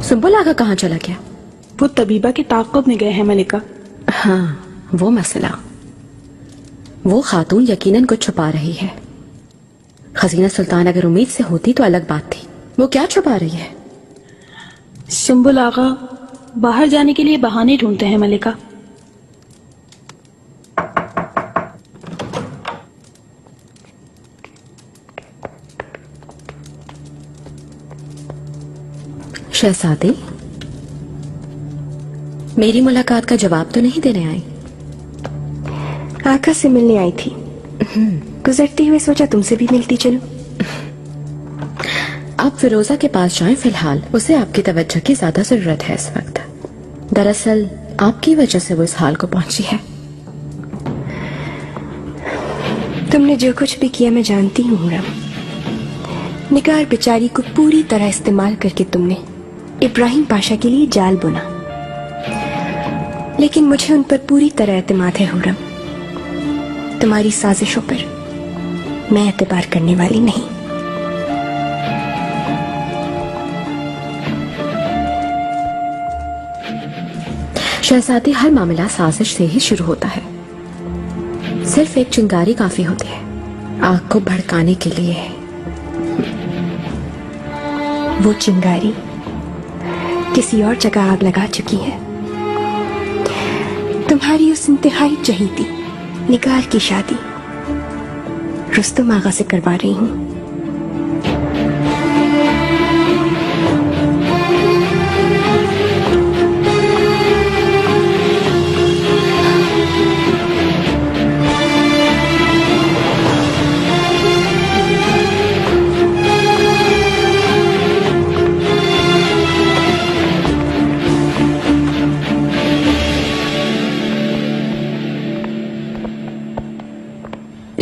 सुंबुल आगा कहाँ चला गया? वो तबीबा के ताक़ुब में गए हैं मलिका। हाँ, वो मसला। वो खातून यकीनन कुछ छुपा रही है। खजीना सुल्तान अगर उम्मीद से होती तो अलग बात थी। वो क्या छुपा रही है? सुंबुल आगा बाहर जाने के लिए बहाने ढूंढते हैं मलिका। शहजादी, मेरी मुलाकात का जवाब तो नहीं देने आई? आका से मिलने आई थी। गुजरते हुए सोचा तुमसे भी मिलती चलूं। आप फिरोजा के पास जाएं। फिलहाल उसे आपकी तवज्जो की ज्यादा जरूरत है इस वक्त। दरअसल आपकी वजह से वो इस हाल को पहुंची है। तुमने जो कुछ भी किया मैं जानती हूँ हुरम। निगार बेचारी को पूरी तरह इस्तेमाल करके तुमने इब्राहिम पाशा के लिए जाल बुना, लेकिन मुझे उन पर पूरी तरह एतमाद है हुरम। तुम्हारी साजिशों पर मैं एतबार करने वाली नहीं। शहजादी, हर मामला साजिश से ही शुरू होता है। सिर्फ एक चिंगारी काफी होती है आग को भड़काने के लिए। वो चिंगारी किसी और जगह आग लगा चुकी है। तुम्हारी उस इंतहाई चहीती निगार की शादी रुस्तम आगा से करवा रही हूं।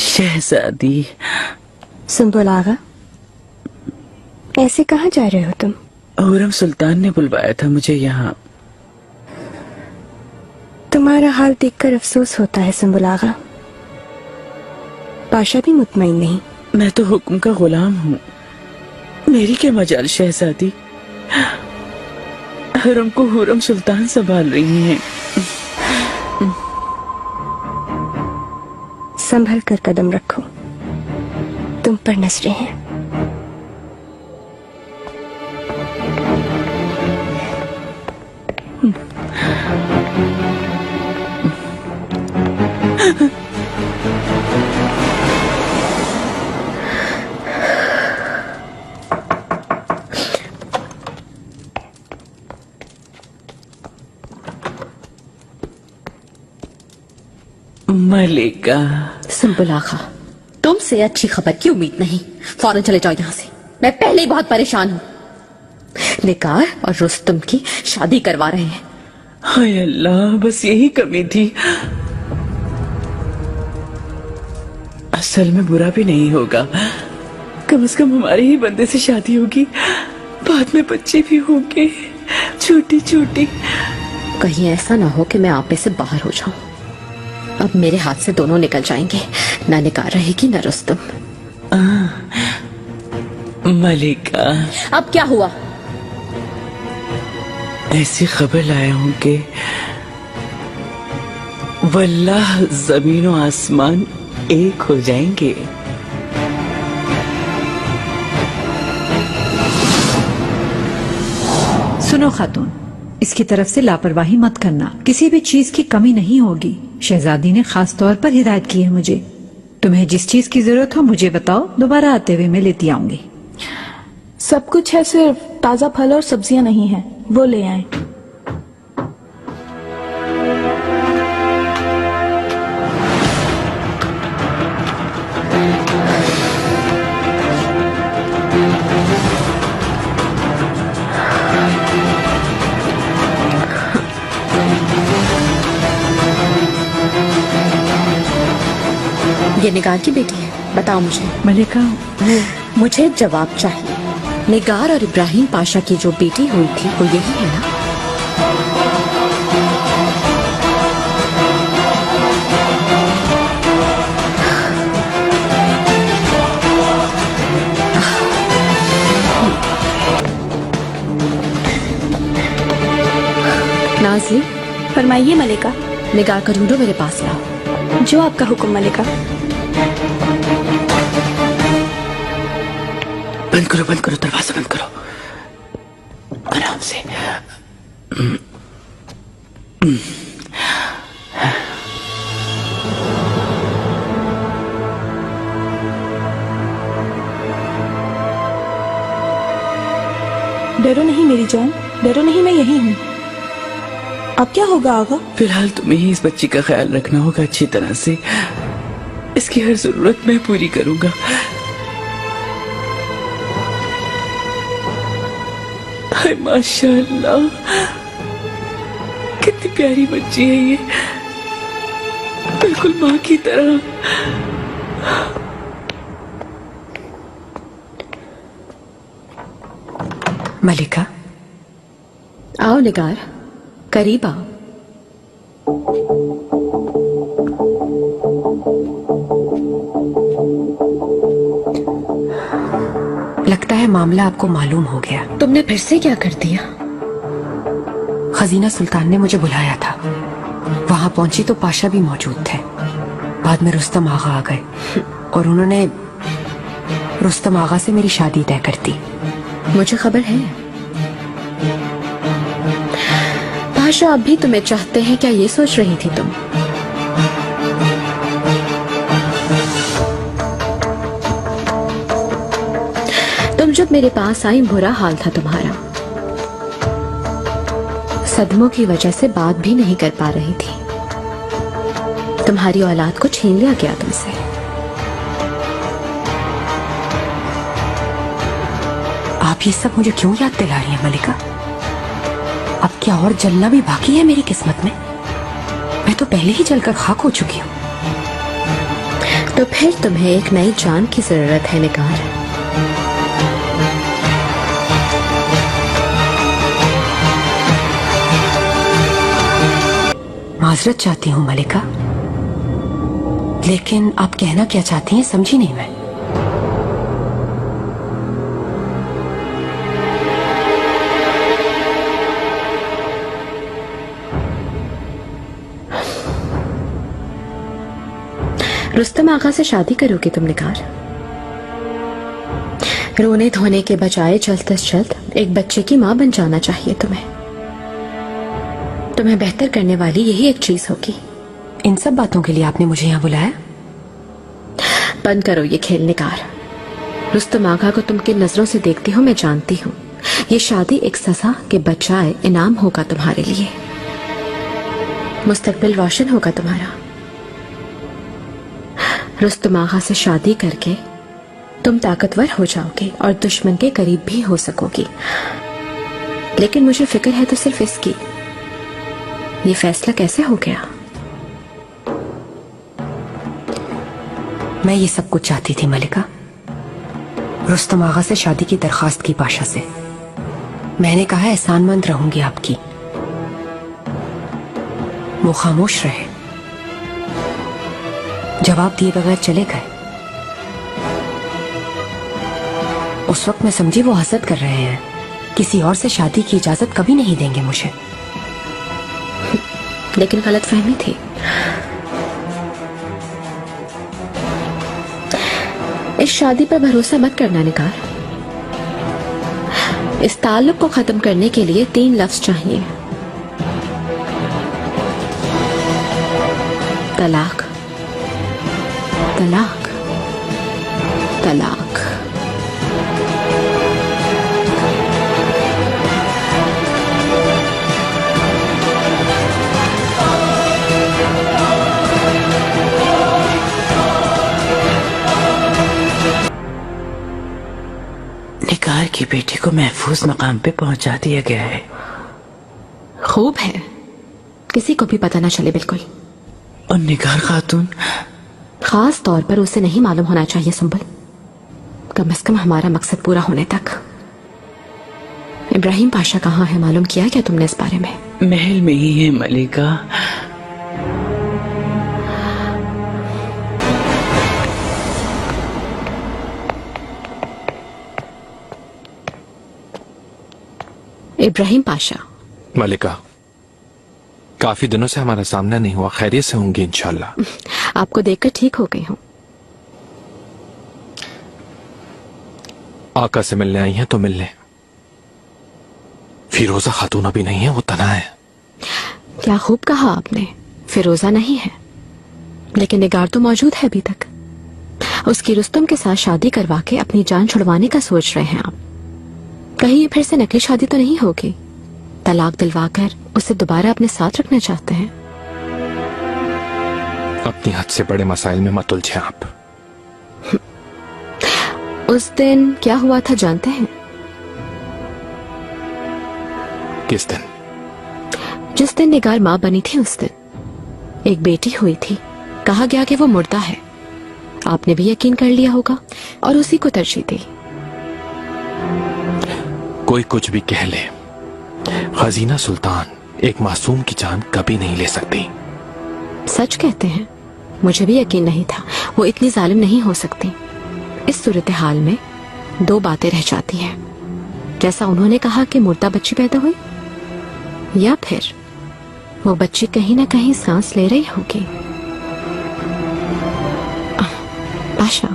शहजादी। सुंबुल आगा, ऐसे कहाँ जा रहे हो तुम? हुरम सुल्तान ने बुलवाया था मुझे यहाँ। तुम्हारा हाल देखकर अफसोस होता है सुंबुल आगा। पाशा भी मुतमईन नहीं। मैं तो हुक्म का गुलाम हूँ, मेरी क्या मजाल शहजादी। हुरम को हुरम सुल्तान संभाल रही हैं। संभल कर कदम रखो, तुम पर नजरें हैं। मलिका। सुंबुल आगा, तुमसे अच्छी खबर की उम्मीद नहीं। फौरन चले जाओ यहाँ से। मैं पहले ही बहुत परेशान हूँ। निगार और रुस्तम की शादी करवा रहे हैं। हाय अल्लाह, बस यही कमी थी। असल में बुरा भी नहीं होगा, कम से कम हमारे ही बंदे से शादी होगी, बाद में बच्चे भी होंगे, छोटी छोटी। कहीं ऐसा ना हो कि मैं आपे से बाहर हो जाऊं। अब मेरे हाथ से दोनों निकल जाएंगे, ना निगार रहेगी ना रुस्तम। मलिका, अब क्या हुआ? ऐसी खबर लाया हूं कि वल्लाह जमीन और आसमान एक हो जाएंगे। सुनो खातून, इसकी तरफ से लापरवाही मत करना। किसी भी चीज की कमी नहीं होगी। शहजादी ने खास तौर पर हिदायत की है मुझे। तुम्हें जिस चीज की जरूरत हो मुझे बताओ, दोबारा आते हुए मैं लेती आऊंगी। सब कुछ है, सिर्फ ताजा फल और सब्जियां नहीं है, वो ले आए। ये निगार की बेटी है, बताओ मुझे। मलिका, मुझे जवाब चाहिए। निगार और इब्राहिम पाशा की जो बेटी हुई थी वो यही है ना? नाज़ी, फरमाइए मलिका। निगार का ढूंढो मेरे पास लाओ। जो आपका हुक्म मलिका। बंद करो, दरवाजा बंद करो, आराम से। डरो नहीं मेरी जान, डरो नहीं, मैं यही हूँ। अब क्या होगा आगा? फिलहाल तुम्हें ही इस बच्ची का ख्याल रखना होगा अच्छी तरह से। इसकी हर जरूरत मैं पूरी करूंगा। हाय माशाअल्लाह, कितनी प्यारी बच्ची है ये, बिल्कुल माँ की तरह। मलिका, आओ निगार, करीब आओ। लगता है मामला आपको मालूम हो गया। तुमने फिर से क्या कर दिया? खजीना सुल्तान ने मुझे बुलाया था। वहां पहुंची तो पाशा भी मौजूद थे। बाद में रुस्तम आगा आ गए और उन्होंने रुस्तम आगा से मेरी शादी तय कर दी। मुझे खबर है। पाशा अब भी तुम्हें चाहते हैं क्या, ये सोच रही थी तुम? तुम जब मेरे पास आई बुरा हाल था तुम्हारा। सदमों की वजह से बात भी नहीं कर पा रही थी। तुम्हारी औलाद को छीन लिया गया तुमसे। आप ये सब मुझे क्यों याद दिला रही हैं मलिका? अब क्या और जलना भी बाकी है मेरी किस्मत में? मैं तो पहले ही जलकर खाक हो चुकी हूँ। तो फिर तुम्हें एक नई जान की जरूरत है निगार। माजरत चाहती हूँ मलिका, लेकिन आप कहना क्या चाहती हैं समझी नहीं मैं। रुस्तम आगा से शादी करोगे तुम निगार? रोने धोने के बजाय जल्द से जल्द एक बच्चे की माँ बन जाना चाहिए तुम्हें। तुम्हें बेहतर करने वाली यही एक चीज होगी। इन सब बातों के लिए आपने मुझे यहाँ बुलाया? बंद करो ये खेल निगार। रुस्तम आगा को तुम किन नजरों से देखती हो मैं जानती हूँ। ये शादी एक सजा के बजाय इनाम होगा तुम्हारे लिए। मुस्तकबिल रोशन होगा तुम्हारा। रुस्तम आगा से शादी करके तुम ताकतवर हो जाओगे और दुश्मन के करीब भी हो सकोगी। लेकिन मुझे फिक्र है तो सिर्फ इसकी, ये फैसला कैसे हो गया? मैं ये सब कुछ चाहती थी मलिका। रुस्तम आगा से शादी की दरखास्त की पाशा से। मैंने कहा एहसानमंद रहूंगी आपकी। वो खामोश रहे, जवाब दिए बगैर चले गए। उस वक्त मैं समझी वो हसद कर रहे हैं, किसी और से शादी की इजाजत कभी नहीं देंगे मुझे। लेकिन गलतफहमी थी। इस शादी पर भरोसा मत करना निगार। इस ताल्लुक को खत्म करने के लिए 3 लफ्ज चाहिए। तलाक, तलाक, तलाक। निगार की बेटी को महफूज मकाम पे पहुंचा दिया गया है। खूब है, किसी को भी पता ना चले बिल्कुल। और निगार खातून? खास तौर पर उसे नहीं मालूम होना चाहिए सुंबल, कम से कम हमारा मकसद पूरा होने तक। इब्राहिम पाशा कहाँ है, मालूम किया क्या तुमने इस बारे में? महल में ही है मलिका। इब्राहिम पाशा। मलिका, काफी दिनों से हमारा सामना नहीं हुआ, खैरियत से होंगे इंशाल्लाह। आपको देखकर ठीक हो गई हूँ। आका से मिलने आई हैं तो मिल लें। फिरोजा खातून अभी नहीं है, वो तना है। क्या खूब कहा आपने, फिरोजा नहीं है, लेकिन निगार तो मौजूद है अभी तक। उसकी रुस्तम के साथ शादी करवा के अपनी जान छुड़वाने का सोच रहे हैं आप। कहीं ये फिर से नकली शादी तो नहीं होगी? तलाक दिलवाकर उसे दोबारा अपने साथ रखना चाहते हैं? अपनी हद से बड़े मसाइल में मत उलझे आप। उस दिन क्या हुआ था जानते हैं? किस दिन? जिस दिन निगार माँ बनी थी उस दिन एक बेटी हुई थी। कहा गया कि वो मुर्दा है। आपने भी यकीन कर लिया होगा और उसी को तरजीह दी। कोई कुछ भी कह ले, खजीना सुल्तान एक मासूम की जान कभी नहीं ले सकती। सच कहते हैं? मुझे भी यकीन नहीं था वो इतनी जालिम नहीं हो सकती। इस सूरत हाल में दो बातें रह जाती हैं, जैसा उन्होंने कहा कि मुर्दा बच्ची पैदा हुई, या फिर वो बच्ची कहीं ना कहीं सांस ले रही होगी। पाशा,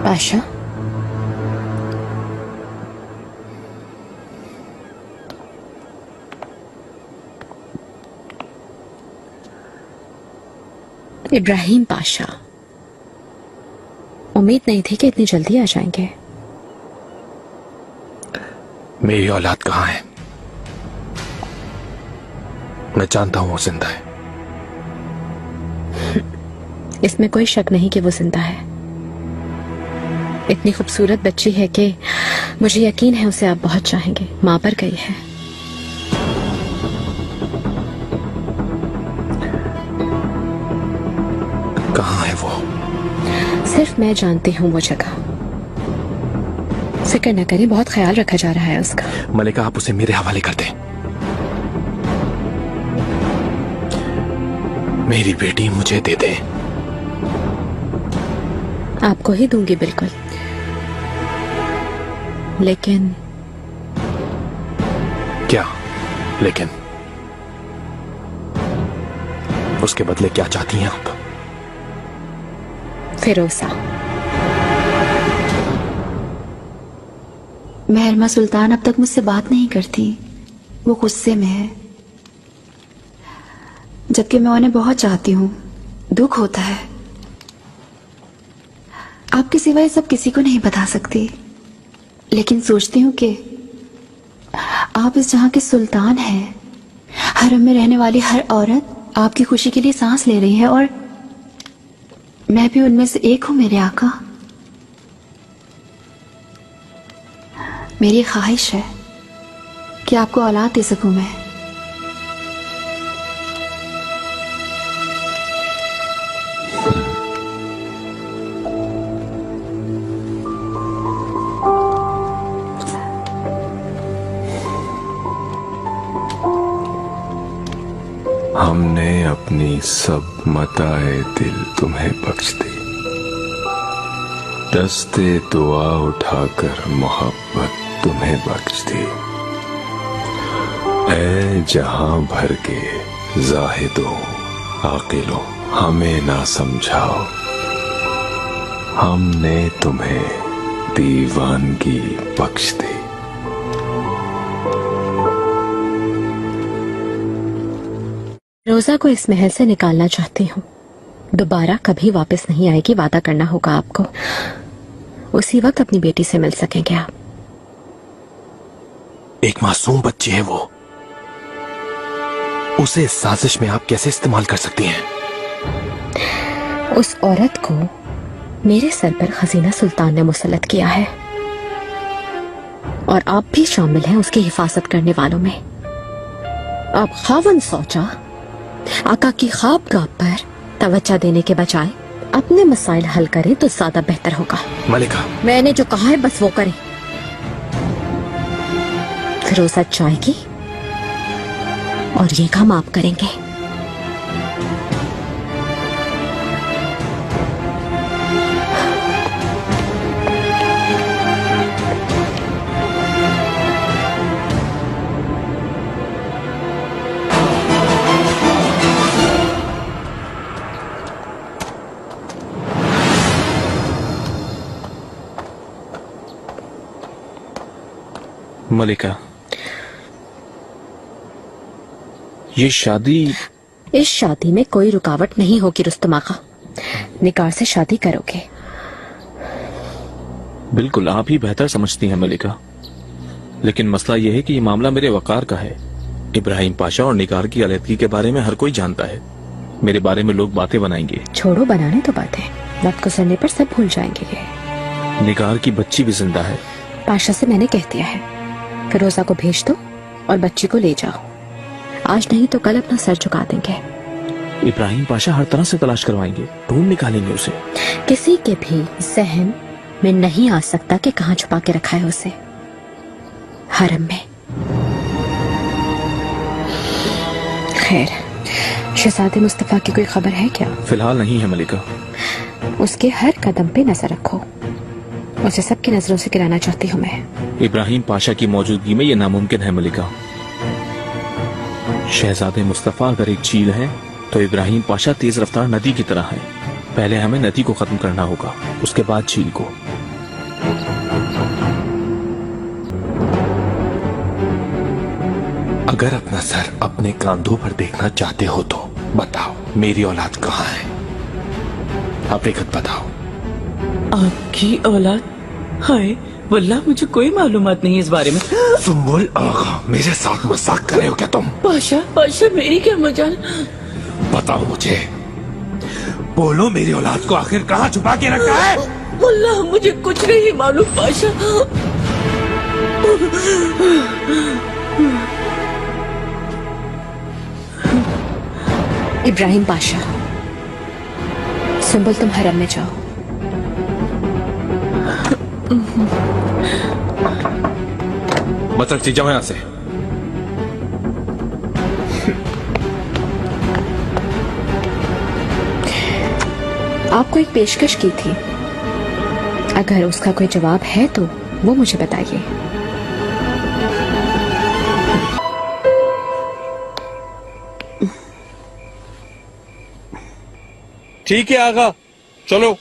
पाशा, इब्राहिम पाशा, उम्मीद नहीं थी कि इतनी जल्दी आ जाएंगे। मेरी औलाद कहाँ है? मैं जानता हूं वो जिंदा है। इसमें कोई शक नहीं कि वो जिंदा है। इतनी खूबसूरत बच्ची है कि मुझे यकीन है उसे आप बहुत चाहेंगे। मां पर गई है। कहाँ है वो? सिर्फ मैं जानती हूँ वो जगह। फिक्र न करें, बहुत ख्याल रखा जा रहा है उसका। मलिका, आप उसे मेरे हवाले कर दें। मेरी बेटी मुझे दे दे। आपको ही दूंगी बिल्कुल, लेकिन क्या लेकिन? उसके बदले क्या चाहती हैं आप? फिरोजा। महरमा सुल्तान अब तक मुझसे बात नहीं करती। वो गुस्से में है, जबकि मैं उन्हें बहुत चाहती हूँ। दुख होता है। आपके सिवाय सब किसी को नहीं बता सकती, लेकिन सोचती हूँ कि आप इस जहां के सुल्तान हैं। हरम में रहने वाली हर औरत आपकी खुशी के लिए सांस ले रही है, और मैं भी उनमें से एक हूं मेरे आका। मेरी ख्वाहिश है कि आपको औलाद दे सकूं मैं। हमने अपनी सब मताए दिल तुम्हें बख्श दी, दस्ते दुआ उठाकर मोहब्बत तुम्हें बख्श दी। ऐ जहां भर के जाहिदों आकिलों, हमें ना समझाओ, हमने तुम्हें दीवानगी बख्श दी। रोजा को इस महल से निकालना चाहती हूँ। दोबारा कभी वापस नहीं आएगी, वादा करना होगा आपको। उसी वक्त अपनी बेटी से मिल सकेंगे आप। एक मासूम बच्ची है वो, उसे इस साजिश में आप कैसे इस्तेमाल कर सकती हैं? उस औरत को मेरे सर पर खजीना सुल्तान ने मुसल्लत किया है, और आप भी शामिल हैं उसकी हिफाजत करने वालों में। आप खावन सोचा आका की ख्वाबगाह पर तवज्जो देने के बजाय अपने मसाइल हल करें तो ज्यादा बेहतर होगा। मलिका, मैंने जो कहा है बस वो करें। फिरोजा जाएगी और ये काम आप करेंगे। मलिका, ये शादी, इस शादी में कोई रुकावट नहीं होगी रुस्तम आका। निगार से शादी करोगे। बिल्कुल आप ही बेहतर समझती हैं मलिका, लेकिन मसला यह है कि ये मामला मेरे वकार का है। इब्राहिम पाशा और निगार की अलहदगी के बारे में हर कोई जानता है। मेरे बारे में लोग बातें बनाएंगे। छोड़ो बनाने तो बातें, वक्त गुजरने पर सब भूल जाएंगे। ये निगार की बच्ची भी जिंदा है। पाशा से मैंने कह दिया है, फिरोजा को भेज दो और बच्ची को ले जाओ। आज नहीं तो कल अपना सर झुका देंगे। इब्राहिम पाशा हर तरह से तलाश करवाएंगे, ढूंढ निकालेंगे उसे। किसी के भी जहन में नहीं आ सकता कि कहाँ छुपा के रखा है उसे। हरम में। खैर, शहजादे मुस्तफा की कोई खबर है क्या? फिलहाल नहीं है मलिका। उसके हर कदम पे नजर रखो। उसे सबकी नजरों से गिराना चाहती हूँ मैं। इब्राहिम पाशा की मौजूदगी में ये नामुमकिन है मलिका। शहजादे मुस्तफा अगर एक झील है तो इब्राहिम पाशा तेज रफ्तार नदी की तरह है। पहले हमें नदी को खत्म करना होगा, उसके बाद झील को। अगर अपना सर अपने कांधों पर देखना चाहते हो तो बताओ मेरी औलाद कहाँ है? हकीकत बताओ। आपकी औलाद? हाय वल्लाह, मुझे कोई मालूमात नहीं इस बारे में। सुम्बुल आगा, मेरे साथ मजाक कर रहे हो क्या तुम? पाशा, पाशा मेरी क्या मजाल? बताओ मुझे, बोलो मेरी औलाद को आखिर कहाँ छुपा के रखा है? वल्लाह मुझे कुछ नहीं मालूम पाशा। इब्राहिम पाशा, सुंबुल तुम हरम में जाओ। मत रख जाओ यहां से। आपको एक पेशकश की थी, अगर उसका कोई जवाब है तो वो मुझे बताइए। ठीक है आगा, चलो।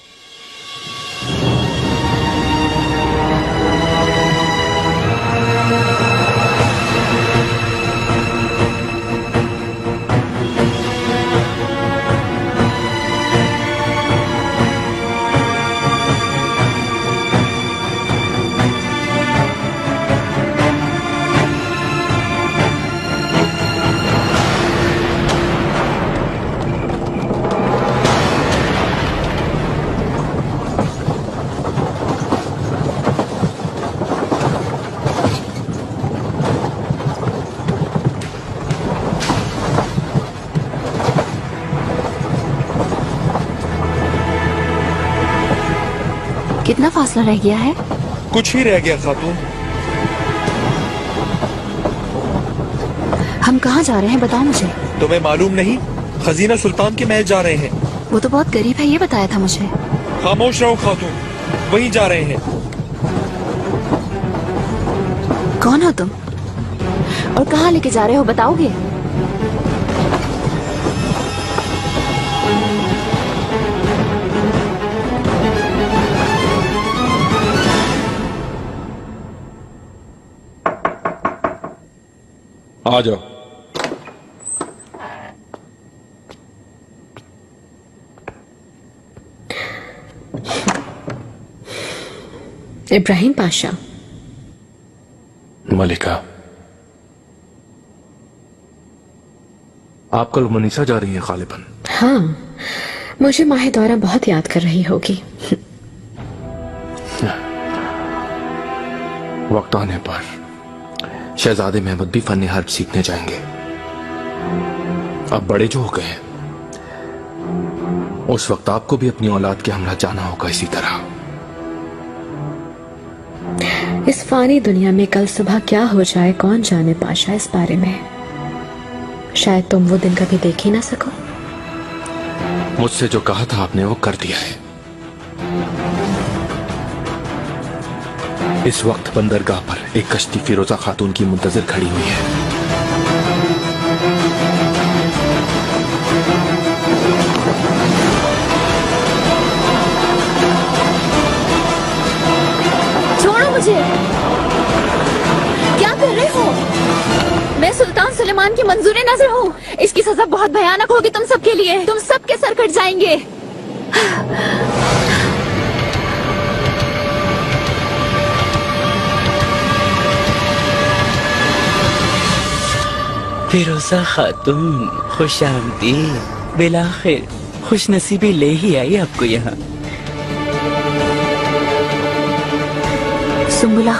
कितना फासला रह गया है? कुछ ही रह गया खातून। हम कहाँ जा रहे हैं बताओ मुझे। तुम्हें मालूम नहीं? खजीना सुल्तान के महल जा रहे हैं। वो तो बहुत गरीब है, ये बताया था मुझे। खामोश रहो खातून, वहीं जा रहे हैं। कौन हो तुम और कहाँ लेके जा रहे हो, बताओगे? आ जाओ। इब्राहिम पाशा। मलिका, आप कल मनीषा जा रही हैं गालिबन। हाँ, मुझे माह दौरा बहुत याद कर रही होगी। वक्त आने पर शहजादे महमूद भी फन हर्ब सीखने जाएंगे। अब बड़े जो हो गए हैं, उस वक्त आपको भी अपनी औलाद के हमरा जाना होगा इसी तरह। इस फानी दुनिया में कल सुबह क्या हो जाए कौन जाने पाशा इस बारे में। शायद तुम वो दिन कभी देख ही ना सको। मुझसे जो कहा था आपने वो कर दिया है। इस वक्त बंदरगाह पर एक कश्ती फिरोजा खातून की मुंतजर खड़ी हुई है। छोड़ो मुझे, क्या कर रहे हो? मैं सुल्तान सुलेमान की मंजूरी नजर हूँ। इसकी सजा बहुत भयानक होगी तुम सबके लिए। तुम सबके सर कट जाएंगे। फिरोजा खातून, खुश आमदीद। बिलाखिर खुश नसीबी ले ही आई आपको यहाँ। सुम्बुला